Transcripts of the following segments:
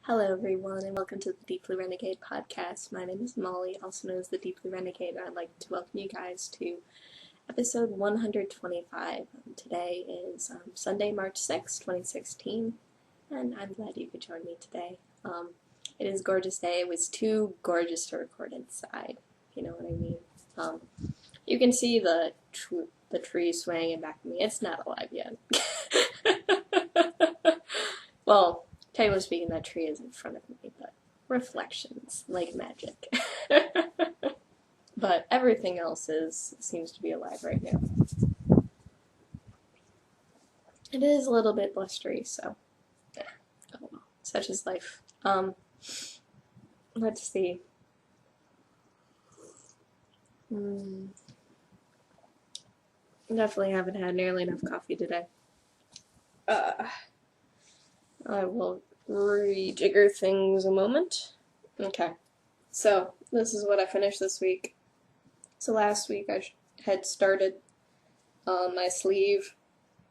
Hello everyone and welcome to the Deeply Renegade podcast. My name is Molly, also known as the Deeply Renegade, and I'd like to welcome you guys to episode 125. Today is Sunday, March 6th, 2016, and I'm glad you could join me today. It is a gorgeous day. It was too gorgeous to record inside, if you know what I mean. You can see the tree swaying in back of me. It's not alive yet. Well, technically speaking, that tree is in front of me, but reflections, like magic. But everything else seems to be alive right now. It is a little bit blustery, so oh well, such is life. Let's see. Definitely haven't had nearly enough coffee today. I will rejigger things a moment. Okay, so this is what I finished this week. So last week I had started my sleeve.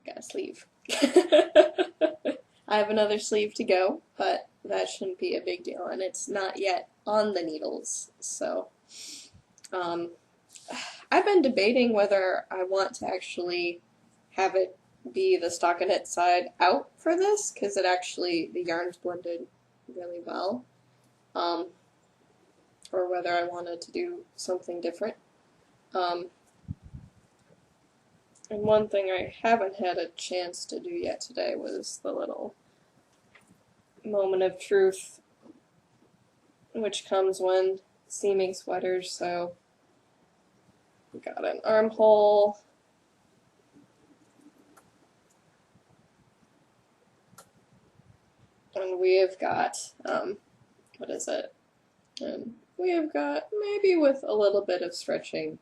Got a sleeve. I have another sleeve to go, but that shouldn't be a big deal, and it's not yet on the needles, so I've been debating whether I want to actually have it be the stockinette side out for this, because the yarn's blended really well, or whether I wanted to do something different. And one thing I haven't had a chance to do yet today was the little moment of truth, which comes when seaming sweaters. So we got an armhole, and we have got, what is it? And we have got, maybe with a little bit of stretching,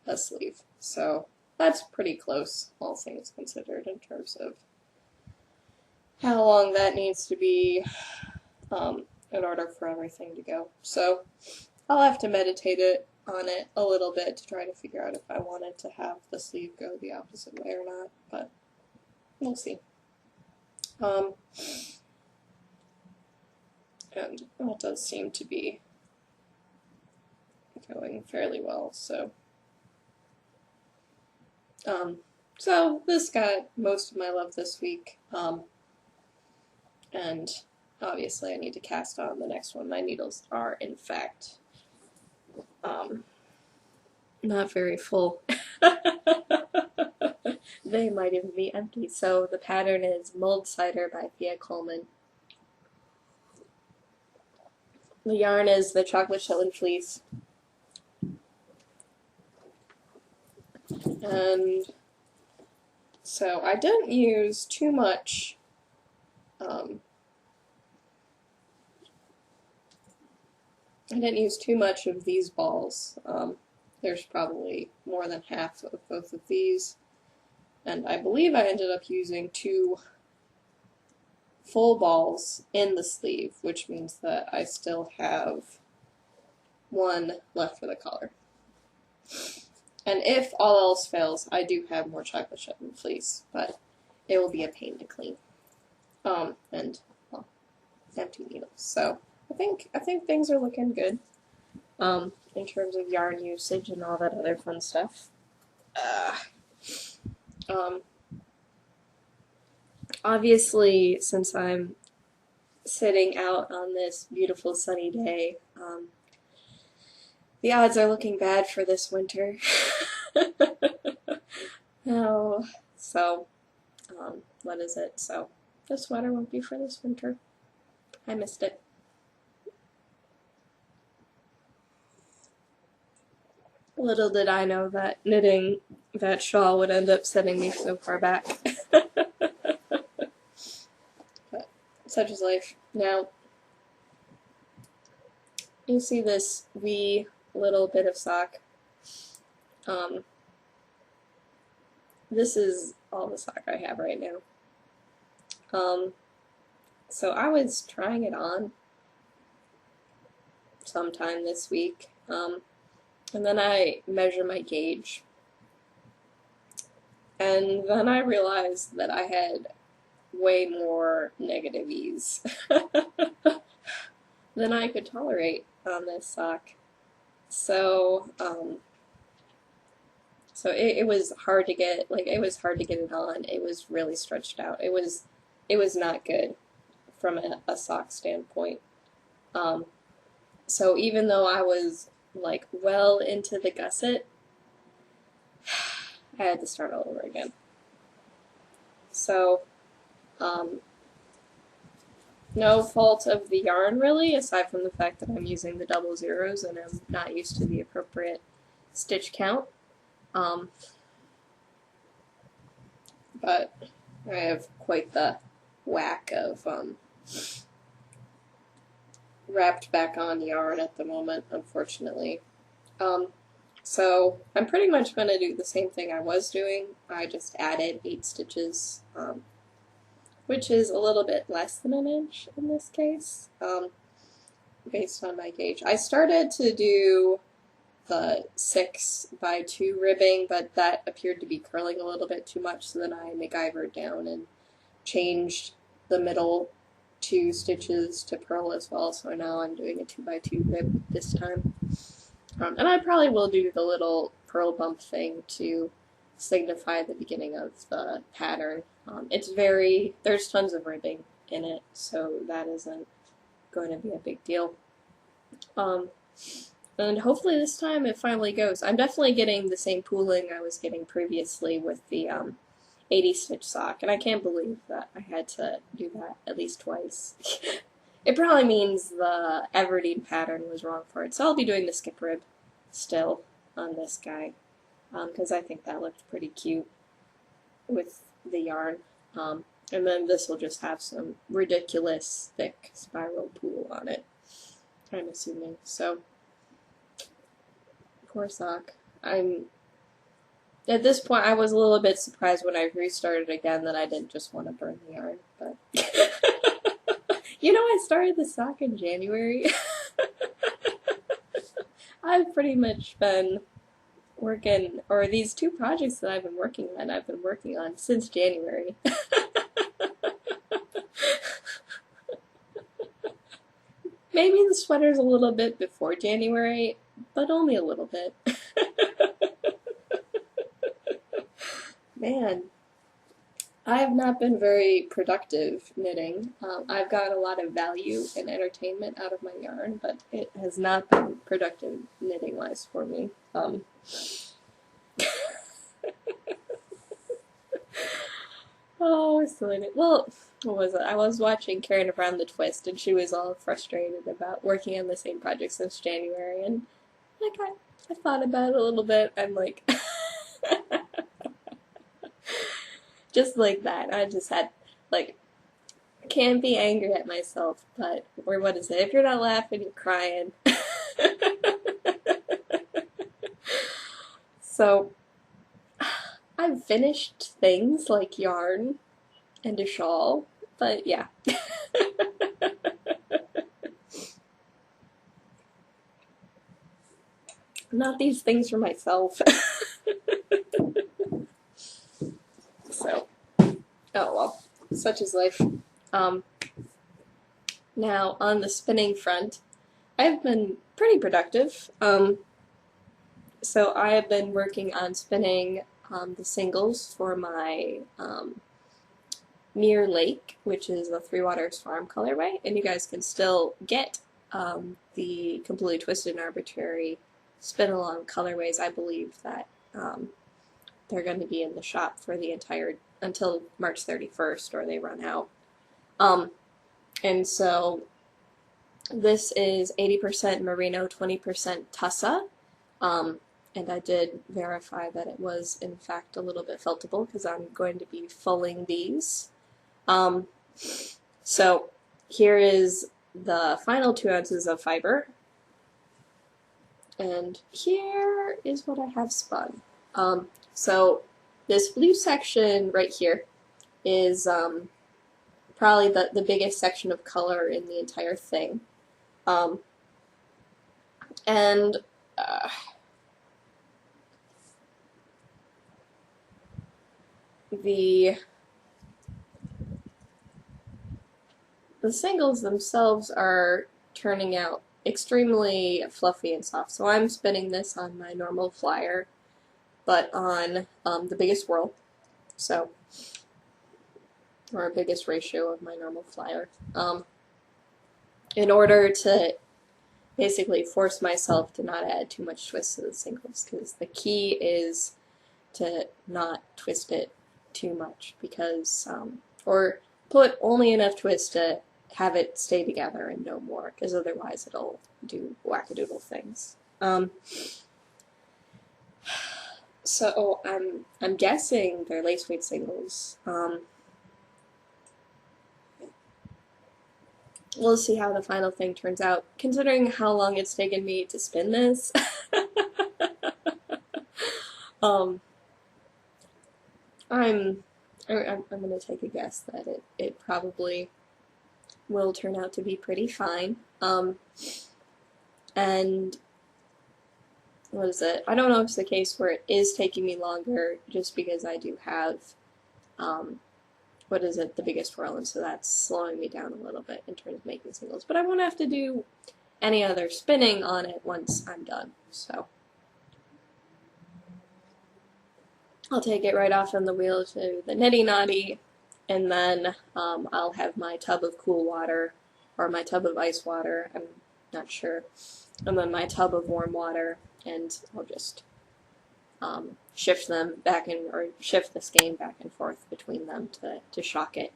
a sleeve. So that's pretty close, all things considered, in terms of how long that needs to be in order for everything to go. So I'll have to meditate on it a little bit to try to figure out if I wanted to have the sleeve go the opposite way or not, but we'll see. And that does seem to be going fairly well, so so this got most of my love this week, and obviously I need to cast on the next one. My needles are, in fact, not very full. They might even be empty. So the pattern is Mulled Cider by Thea Coleman. The yarn is the Chocolate Shetland Fleece. And so I didn't use too much of these balls. There's probably more than half of both of these, and I believe I ended up using 2 full balls in the sleeve, which means that I still have 1 left for the collar. And if all else fails, I do have more Chocolate Shetland Fleece, but it will be a pain to clean. And well, empty needles. So I think things are looking good. In terms of yarn usage and all that other fun stuff. Obviously, since I'm sitting out on this beautiful sunny day, the odds are looking bad for this winter. Oh, so, what is it? So, the sweater won't be for this winter. I missed it. Little did I know that knitting that shawl would end up sending me so far back. But such is life. Now, you see this wee little bit of sock. This is all the sock I have right now. So I was trying it on sometime this week. And then I measure my gauge, and then I realized that I had way more negative ease than I could tolerate on this sock. So, it was hard to get, like, it was hard to get it on. It was really stretched out. It was not good from a sock standpoint. So even though I was, like, well into the gusset, I had to start all over again. So, no fault of the yarn, really, aside from the fact that I'm using the double zeros and I'm not used to the appropriate stitch count. But I have quite the whack of wrapped back on yarn at the moment, unfortunately. So I'm pretty much going to do the same thing I was doing. I just added 8 stitches, which is a little bit less than an inch in this case, based on my gauge. I started to do the 6x2 ribbing, but that appeared to be curling a little bit too much, so then I MacGyvered down and changed the middle 2 stitches to purl as well, so now I'm doing a 2x2 rib this time. And I probably will do the little purl bump thing to signify the beginning of the pattern. There's tons of ribbing in it, so that isn't going to be a big deal. And hopefully this time it finally goes. I'm definitely getting the same pooling I was getting previously with the 80 stitch sock, and I can't believe that I had to do that at least twice. It probably means the Everdeen pattern was wrong for it, so I'll be doing the skip rib still on this guy, because I think that looked pretty cute with the yarn. And then this will just have some ridiculous thick spiral pool on it, I'm assuming. So, poor sock. At this point, I was a little bit surprised when I restarted again that I didn't just want to burn the yarn, but you know, I started the sock in January. I've pretty much been working, or these 2 projects that I've been working on, I've been working on since January. Maybe the sweater's a little bit before January, but only a little bit. Man, I have not been very productive knitting. I've got a lot of value and entertainment out of my yarn, but it has not been productive knitting-wise for me. Oh, silly. Well, what was it? I was watching Karen Around the Twist, and she was all frustrated about working on the same project since January, and like I thought about it a little bit. I'm like, just like that. I just had, like, can't be angry at myself, but, or what is it? If you're not laughing, you're crying. So, I've finished things like yarn and a shawl, but yeah. Not these things for myself. So, oh well, such is life. Now, on the spinning front, I've been pretty productive. So I have been working on spinning the singles for my Mirror Lake, which is a Three Waters Farm colorway, and you guys can still get the Completely Twisted and Arbitrary spin-along colorways. I believe that they're going to be in the shop for the entire, until March 31st, or they run out. And so this is 80% merino, 20% tussa, and I did verify that it was in fact a little bit feltable because I'm going to be fulling these. So here is the final 2 ounces of fiber, and here is what I have spun. So this blue section right here is probably the biggest section of color in the entire thing. And the singles themselves are turning out extremely fluffy and soft. So I'm spinning this on my normal flyer, but on the biggest whirl, so, or biggest ratio of my normal flyer, in order to basically force myself to not add too much twist to the singles, because the key is to not twist it too much, because, or put only enough twist to have it stay together and no more, because otherwise it'll do wackadoodle things. So I'm guessing they're lace weight singles. We'll see how the final thing turns out, considering how long it's taken me to spin this. I'm gonna take a guess that it probably will turn out to be pretty fine. And what is it? I don't know if it's the case where it is taking me longer just because I do have, what is it, the biggest whirl, and so that's slowing me down a little bit in terms of making singles. But I won't have to do any other spinning on it once I'm done, so. I'll take it right off on the wheel to the nitty noddy, and then I'll have my tub of cool water, or my tub of ice water, I'm not sure, and then my tub of warm water, and I'll just shift them back in, or shift the skein back and forth between them to shock it.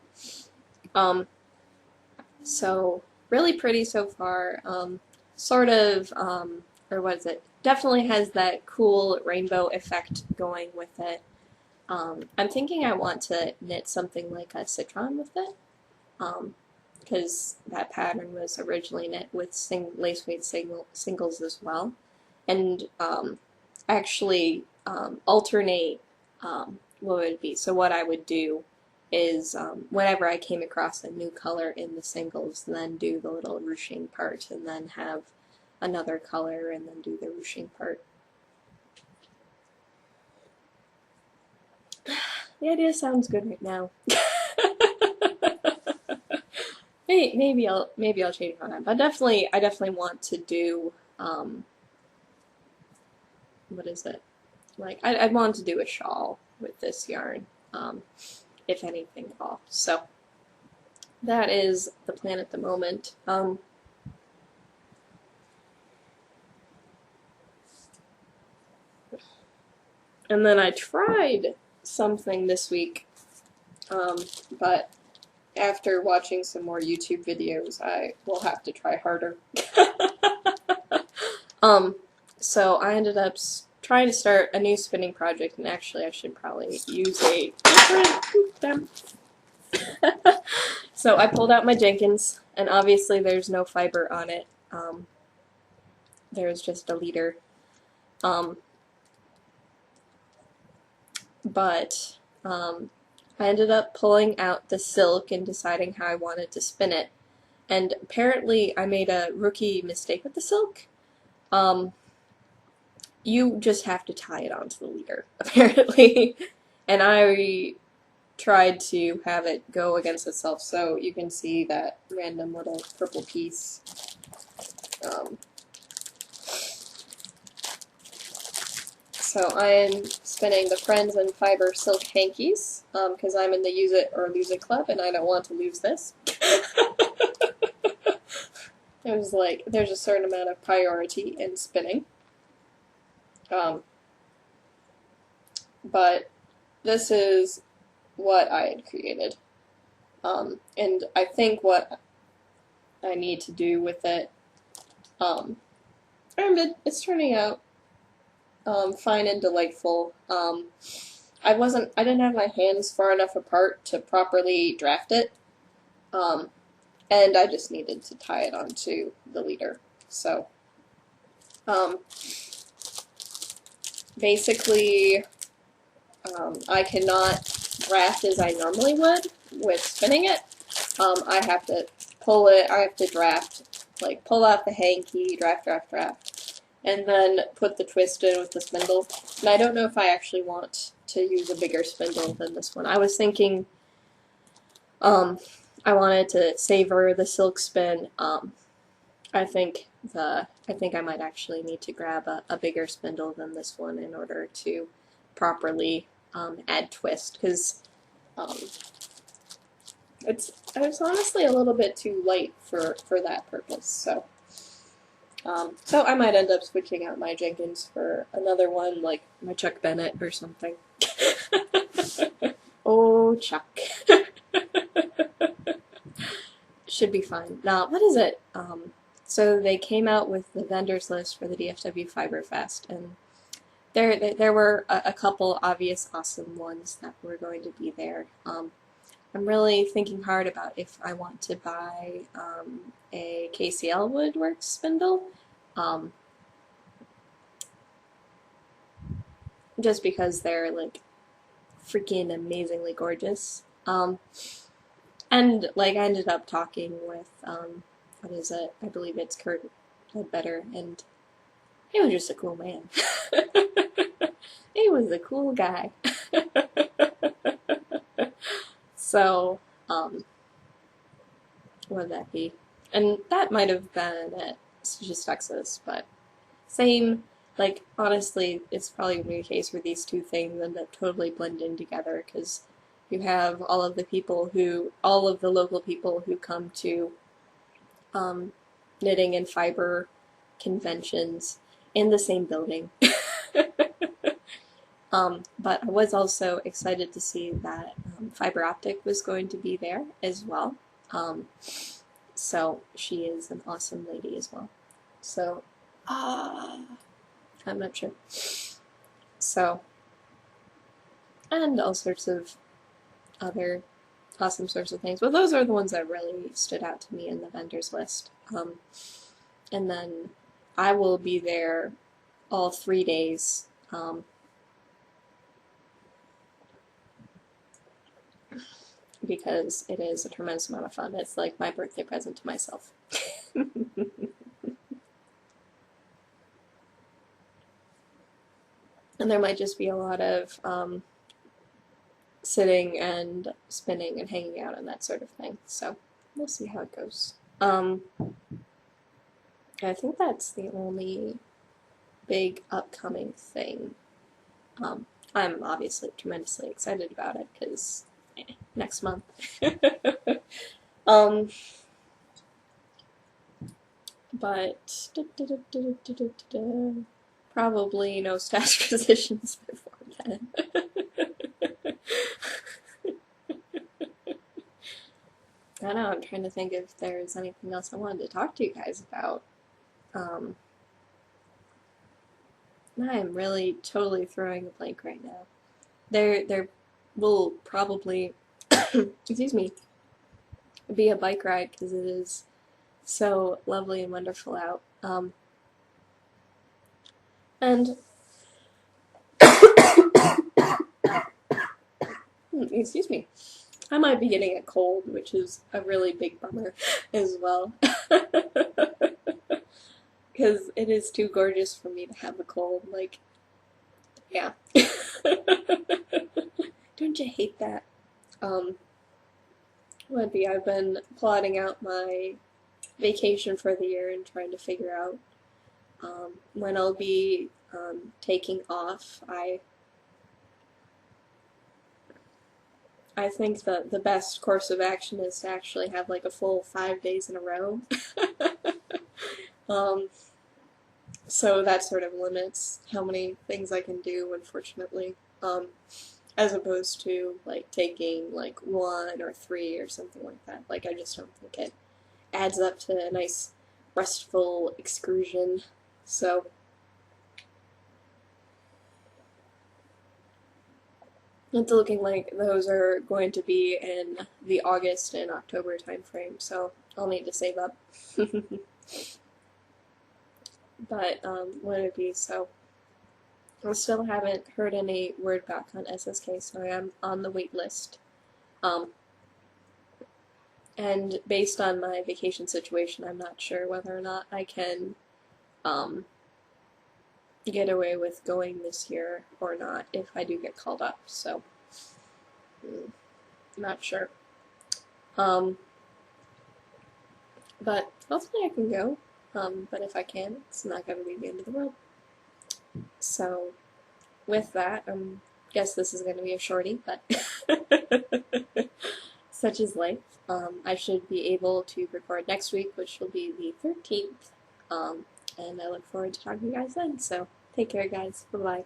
So really pretty so far. Sort of, or what is it? Definitely has that cool rainbow effect going with it. I'm thinking I want to knit something like a citron with it, because that pattern was originally knit with lace weight singles as well, and actually alternate what would it be. So what I would do is whenever I came across a new color in the singles, then do the little ruching part, and then have another color, and then do the ruching part. The idea sounds good right now. maybe I'll change my mind, but I definitely want to do what is it? Like I'd want to do a shawl with this yarn, if anything at all. So that is the plan at the moment. And then I tried something this week, but after watching some more YouTube videos, I will have to try harder. So I ended up trying to start a new spinning project, and actually I should probably use a different So I pulled out my Jenkins, and obviously there's no fiber on it. There's just a leader. But I ended up pulling out the silk and deciding how I wanted to spin it. And apparently I made a rookie mistake with the silk. You just have to tie it onto the leader, apparently. And I tried to have it go against itself, so you can see that random little purple piece. So I am spinning the Friends and Fiber Silk Hankies, because I'm in the Use It or Lose It club, and I don't want to lose this. It was like, there's a certain amount of priority in spinning. But this is what I had created. And I think what I need to do with it, it's turning out fine and delightful. I didn't have my hands far enough apart to properly draft it, and I just needed to tie it onto the leader. So, basically, I cannot draft as I normally would with spinning it. I have to pull it, I have to draft, like pull out the hanky, draft, and then put the twist in with the spindle. And I don't know if I actually want to use a bigger spindle than this one. I was thinking I wanted to savor the silk spin. I I think I might actually need to grab a bigger spindle than this one in order to properly add twist, because um, it's honestly a little bit too light for that purpose. So I might end up switching out my Jenkins for another one, like my Chuck Bennett or something. Oh, Chuck. Should be fine. Now, what is it? So they came out with the vendors list for the DFW Fiber Fest, and there were a couple obvious awesome ones that were going to be there. I'm really thinking hard about if I want to buy a KCL Woodworks spindle, just because they're like freaking amazingly gorgeous. And like I ended up talking with what is it? I believe it's Kurt Ledbetter, and he was just a cool man. He was a cool guy. So, what would that be? And that might have been at just Texas, but same, like, honestly, it's probably going to be a case where these two things end up totally blending together, because you have all of the local people who come to knitting and fiber conventions in the same building. But I was also excited to see that Fiber Optic was going to be there as well. So she is an awesome lady as well. So, I'm not sure. So, and all sorts of other awesome sorts of things. But those are the ones that really stood out to me in the vendors list. And then I will be there all 3 days. Because it is a tremendous amount of fun. It's like my birthday present to myself. And there might just be a lot of sitting and spinning and hanging out and that sort of thing. So we'll see how it goes. I think that's the only big upcoming thing. I'm obviously tremendously excited about it because next month. But probably no stash positions before then. I don't know, I'm trying to think if there's anything else I wanted to talk to you guys about. I'm really totally throwing a blank right now. There will probably, excuse me, be a bike ride because it is so lovely and wonderful out. And excuse me, I might be getting a cold, which is a really big bummer as well. Because it is too gorgeous for me to have a cold, like, yeah. Don't you hate that? I've been plotting out my vacation for the year and trying to figure out when I'll be taking off. I think that the best course of action is to actually have like a full 5 days in a row. So that sort of limits how many things I can do, unfortunately, as opposed to like taking like 1 or 3 or something like that. Like, I just don't think it adds up to a nice restful excursion. So it's looking like those are going to be in the August and October time frame, so I'll need to save up. But would it be so? I still haven't heard any word back on SSK, so I am on the wait list. And based on my vacation situation, I'm not sure whether or not I can get away with going this year or not if I do get called up. So, not sure. But hopefully I can go. but if I can, it's not going to be the end of the world. So, with that, guess this is going to be a shorty, but such is life. I should be able to record next week, which will be the 13th, and I look forward to talking to you guys then. So, take care, guys. Bye-bye.